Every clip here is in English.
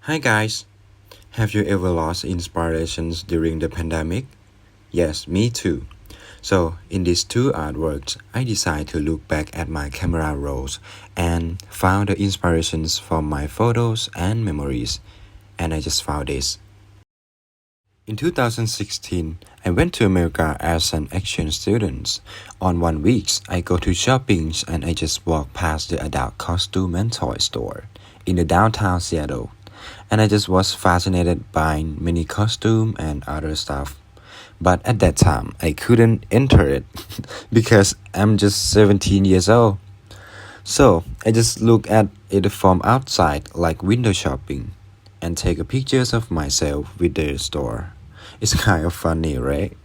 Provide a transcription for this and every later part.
Hi guys, have you ever lost inspirations during the pandemic? Yes, me too. So, in these two artworks, I decided to look back at my camera rolls and found the inspirations from my photos and memories. And I just found this. In 2016, I went to America as an exchange student. On 1 week, I go to shopping and I just walk past the adult costume and toy store in the downtown Seattle. And I just was fascinated by many costume and other stuff. But at that time, I couldn't enter it because I'm just 17 years old. So I just look at it from outside like window shopping and take pictures of myself with the store. It's kind of funny, right?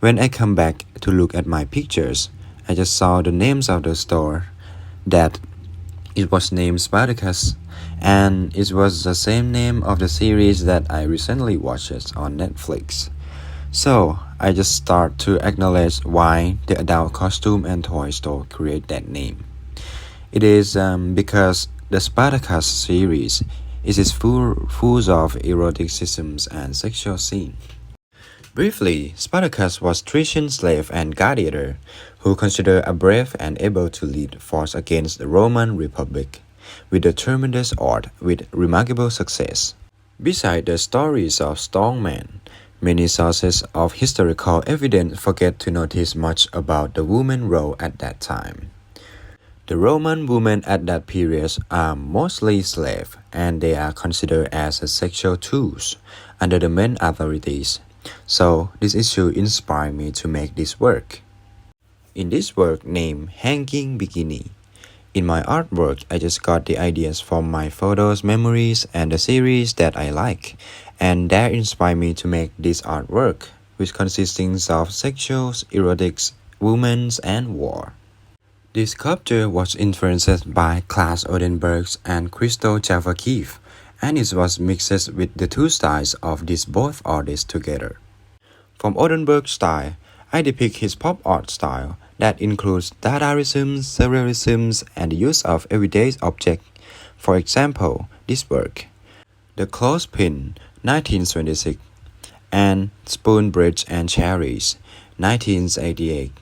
When I come back to look at my pictures, I just saw the names of the store that it was named Spartacus, and it was the same name of the series that I recently watched on Netflix. So I just start to acknowledge why the adult costume and toy store create that name. It is because the Spartacus series is full of eroticisms and sexual scenes. Briefly, Spartacus was Thracian slave and gladiator who considered a brave and able to lead force against the Roman Republic with a tremendous art with remarkable success. Beside the stories of strongmen, many sources of historical evidence forget to notice much about the woman role at that time. The Roman women at that period are mostly slaves, and they are considered as sexual tools under the men authorities. So this issue inspired me to make this work. In this work named Hanging Bikini, in my artwork I just got the ideas from my photos, memories, and the series that I like, and that inspired me to make this artwork, which consisting of sexuals, erotics, women, and war. This sculpture was influenced by Klaus Oldenburg and Krzysztof Javakiv, and it was mixed with the two styles of these both artists together. From Oldenburg's style, I depict his pop art style that includes Dadaism, Surrealism, and the use of everyday objects. For example, this work, The Clothespin, 1926, and Spoon Bridge and Cherries, 1988.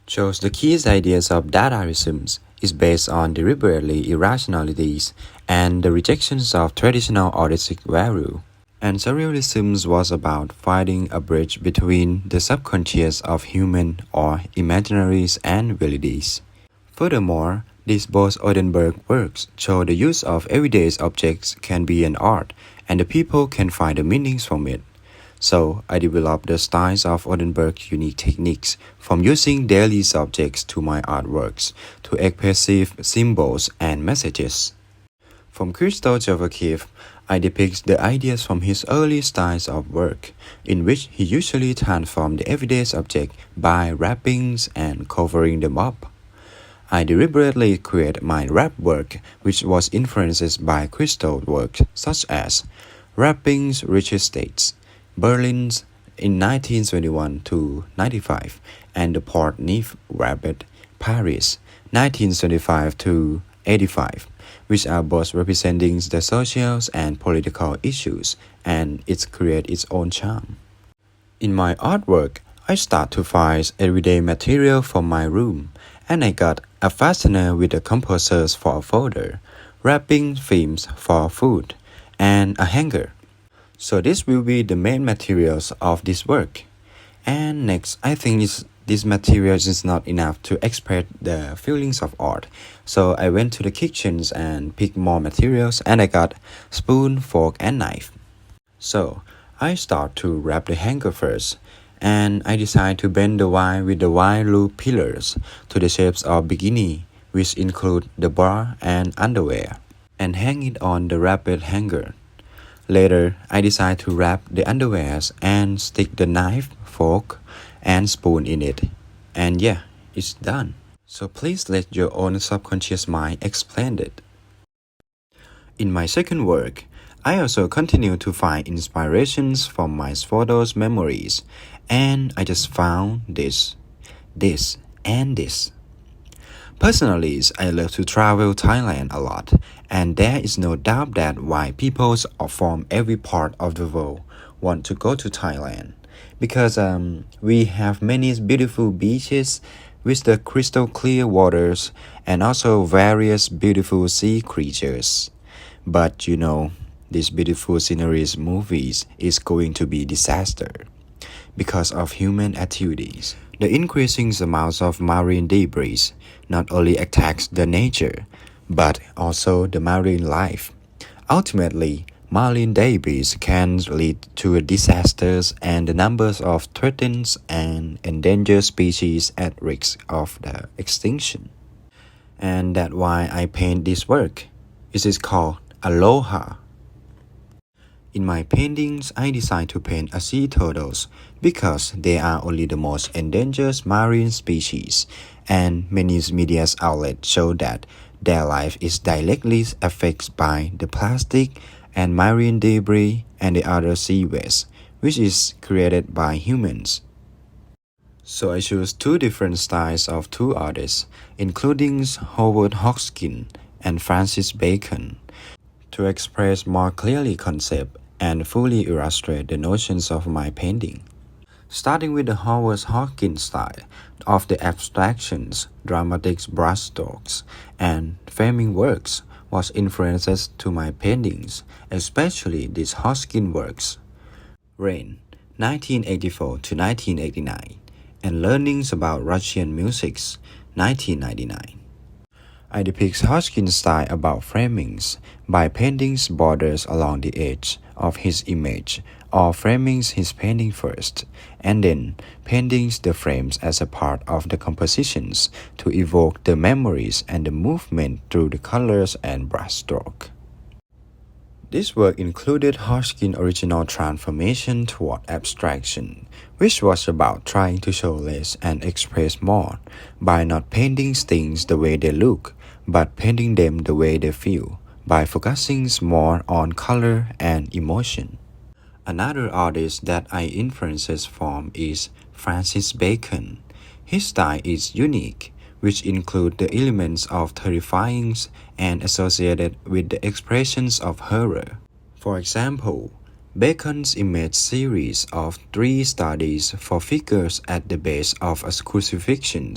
Shows the key ideas of Dadaism is based on deliberately irrationalities and the rejections of traditional artistic value. And Surrealism was about finding a bridge between the subconscious of human or imaginaries and realities. Furthermore, these both Oldenburg works show the use of everyday objects can be an art, and the people can find the meanings from it. So I developed the styles of Oldenburg's unique techniques from using daily objects to my artworks to expressive symbols and messages. From Krzysztof Javakiv, I depict the ideas from his early styles of work, in which he usually transformed the everyday object by wrapping and covering them up. I deliberately create my wrap work, which was influenced by Krzysztof's work such as Wrapping's Rich Estates, Berlin's in 1921 to 95, and the Port Neuf Rabbit, Paris, 1925 to 85, which are both representing the social and political issues, and it creates its own charm. In my artwork, I start to find everyday material from my room, and I got a fastener with the composers for a folder, wrapping films for food, and a hanger. So this will be the main materials of this work. And next, I think this material is not enough to express the feelings of art. So I went to the kitchens and picked more materials, and I got spoon, fork, and knife. So I start to wrap the hanger first, and I decide to bend the wire with the wire loop pillars to the shapes of bikini, which include the bra and underwear, and hang it on the wrapped hanger. Later, I decide to wrap the underwears and stick the knife, fork, and spoon in it. And yeah, it's done. So please let your own subconscious mind explain it. In my second work, I also continue to find inspirations from my photos memories, and I just found this, and this. Personally, I love to travel Thailand a lot, and there is no doubt that why people from every part of the world want to go to Thailand. Because we have many beautiful beaches with the crystal clear waters and also various beautiful sea creatures. But these beautiful sceneries movies is going to be disaster because of human activities. The increasing amounts of marine debris not only attacks the nature, but also the marine life. Ultimately, marine debris can lead to disasters and the numbers of threatened and endangered species at risk of the extinction. And that's why I paint this work. It is called Aloha. In my paintings, I decide to paint a sea turtles because they are only the most endangered marine species, and many media outlets show that their life is directly affected by the plastic and marine debris and the other sea waste, which is created by humans. So I choose two different styles of two artists, including Howard Hawkins and Francis Bacon, to express more clearly concept and fully illustrate the notions of my painting. Starting with the Howard Hawkins style of the abstractions, dramatic brushstrokes, and framing works was influences to my paintings, especially these Hawkins works. Rain, 1984 to 1989, and Learnings about Russian music, 1999. I depict Hodgkin's style about framings by painting borders along the edge of his image or framing his painting first, and then painting the frames as a part of the compositions to evoke the memories and the movement through the colors and brushstroke. This work included Hodgkin's original transformation toward abstraction, which was about trying to show less and express more by not painting things the way they look, but painting them the way they feel, by focusing more on color and emotion. Another artist that I influences from is Francis Bacon. His style is unique, which include the elements of terrifying and associated with the expressions of horror. For example, Bacon's image series of 3 studies for figures at the base of a crucifixion,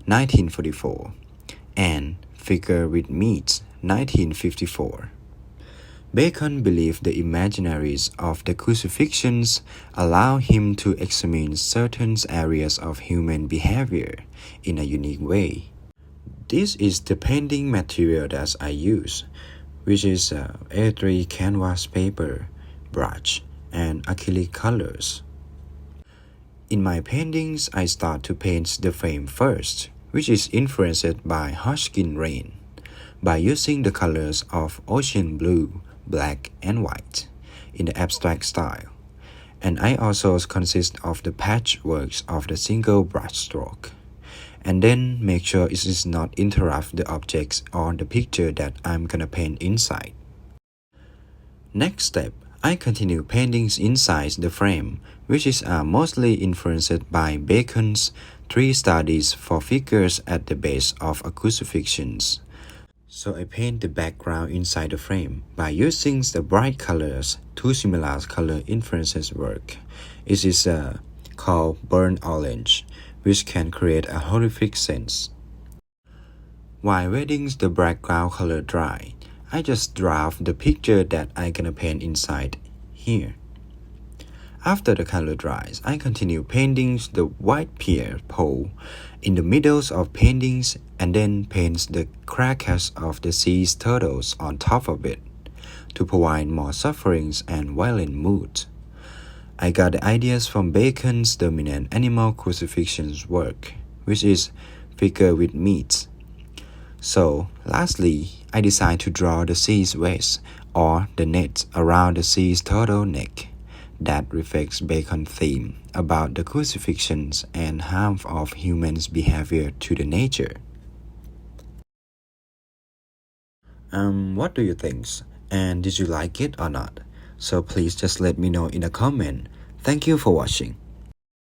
1944, and Figure with Meat, 1954. Bacon believed the imaginaries of the crucifixions allow him to examine certain areas of human behavior in a unique way. This is the painting material that I use, which is A3 canvas paper, brush, and acrylic colors. In my paintings, I start to paint the frame first, which is influenced by Hodgkin rain, by using the colors of ocean blue, black, and white in the abstract style. And I also consist of the patchworks of the single brushstroke, and then make sure it does not interrupt the objects or the picture that I'm gonna paint inside. Next step, I continue painting inside the frame, which is mostly influenced by Bacon's 3 studies for figures at the base of a crucifixion. So I paint the background inside the frame by using the bright colors. 2 similar color influences work. It is called burnt orange, which can create a horrific sense. While waiting the background color dry, I just draft the picture that I'm gonna paint inside here. After the color dries, I continue painting the white pier pole in the middles of paintings and then paint the carcass of the sea turtles on top of it to provide more sufferings and violent mood. I got the ideas from Bacon's dominant animal crucifixions work, which is Figure with Meat. So, lastly, I decided to draw the sea's waist or the net around the sea's turtle neck. That reflects Bacon's theme about the crucifixions and harm of humans' behavior to the nature. What do you think? And did you like it or not? So please just let me know in a comment. Thank you for watching.